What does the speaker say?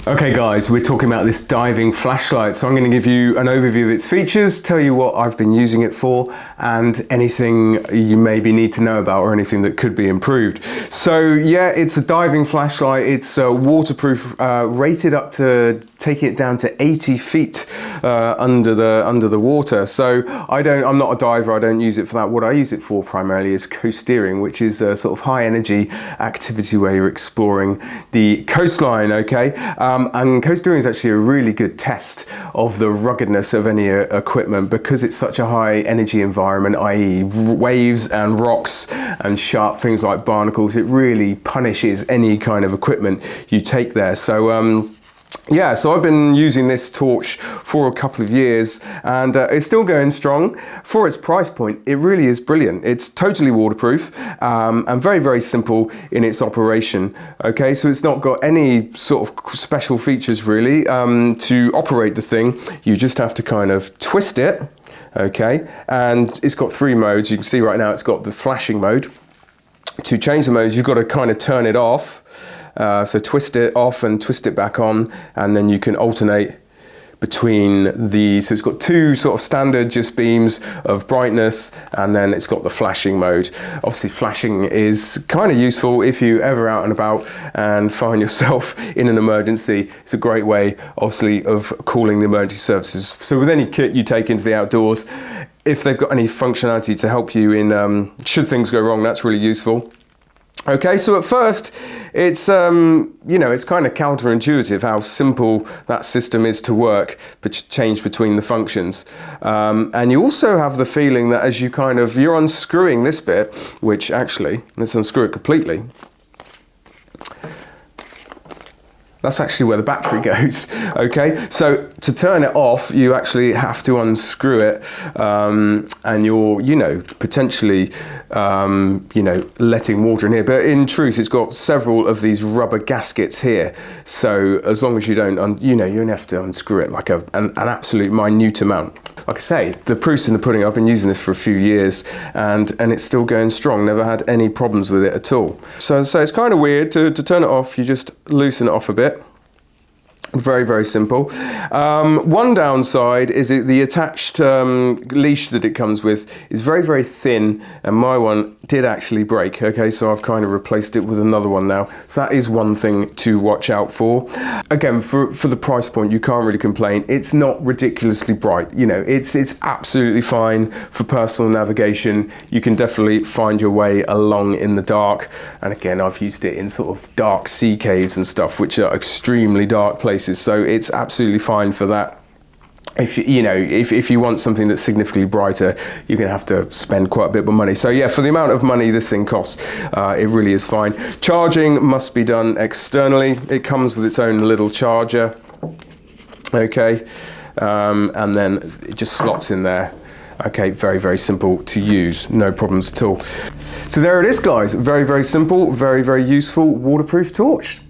Okay guys, we're talking about this diving flashlight, so I'm going to give you an overview of its features, tell you what I've been using it for, and anything you maybe need to know about or anything that could be improved. So yeah, it's a diving flashlight. It's waterproof, rated up to taking it down to 80 feet under the water. So I'm not a diver, I don't use it for that. What I use it for primarily is coasteering, which is a sort of high energy activity where you're exploring the coastline, okay? And coasteering is actually a really good test of the ruggedness of any equipment because it's such a high energy environment, i.e. waves and rocks and sharp things like barnacles. It really punishes any kind of equipment you take there. So yeah, so I've been using this torch for a couple of years and it's still going strong. For its price point, it really is brilliant. It's totally waterproof and very, very simple in its operation. Okay, so it's not got any sort of special features really. To operate the thing, you just have to kind of twist it, okay? And it's got 3 modes. You can see right now it's got the flashing mode. To change the modes, you've got to kind of turn it off. So twist it off and twist it back on, and then you can alternate between so it's got 2 sort of standard just beams of brightness, and then it's got the flashing mode. Obviously flashing is kind of useful if you're ever out and about and find yourself in an emergency. It's a great way obviously of calling the emergency services. So with any kit you take into the outdoors, if they've got any functionality to help you in should things go wrong, that's really useful. Okay, so at first, it's you know, it's kind of counterintuitive how simple that system is to work, but change between the functions. And you also have the feeling that as you're unscrewing this bit, which actually, let's unscrew it completely. That's actually where the battery goes, okay? So to turn it off, you actually have to unscrew it, and you're, you know, potentially, you know, letting water in here. But in truth, it's got several of these rubber gaskets here. So as long as you don't, you know, you only have to unscrew it like an absolute minute amount. Like I say, the proof's in the pudding. I've been using this for a few years and it's still going strong. Never had any problems with it at all. So it's kind of weird to turn it off. You just loosen it off a bit. Very, very simple. One downside is the attached leash that it comes with is very, very thin, and my one did actually break. Okay, so I've kind of replaced it with another one now. So that is one thing to watch out for. Again, for the price point, you can't really complain. It's not ridiculously bright. You know, it's absolutely fine for personal navigation. You can definitely find your way along in the dark. And again, I've used it in sort of dark sea caves and stuff, which are extremely dark places. So it's absolutely fine for that. If you want something that's significantly brighter, you're going to have to spend quite a bit more money. So yeah, for the amount of money this thing costs, it really is fine. Charging must be done externally. It comes with its own little charger. Okay, and then it just slots in there. Okay, very, very simple to use, no problems at all. So there it is, guys. Very, very simple, very, very useful waterproof torch.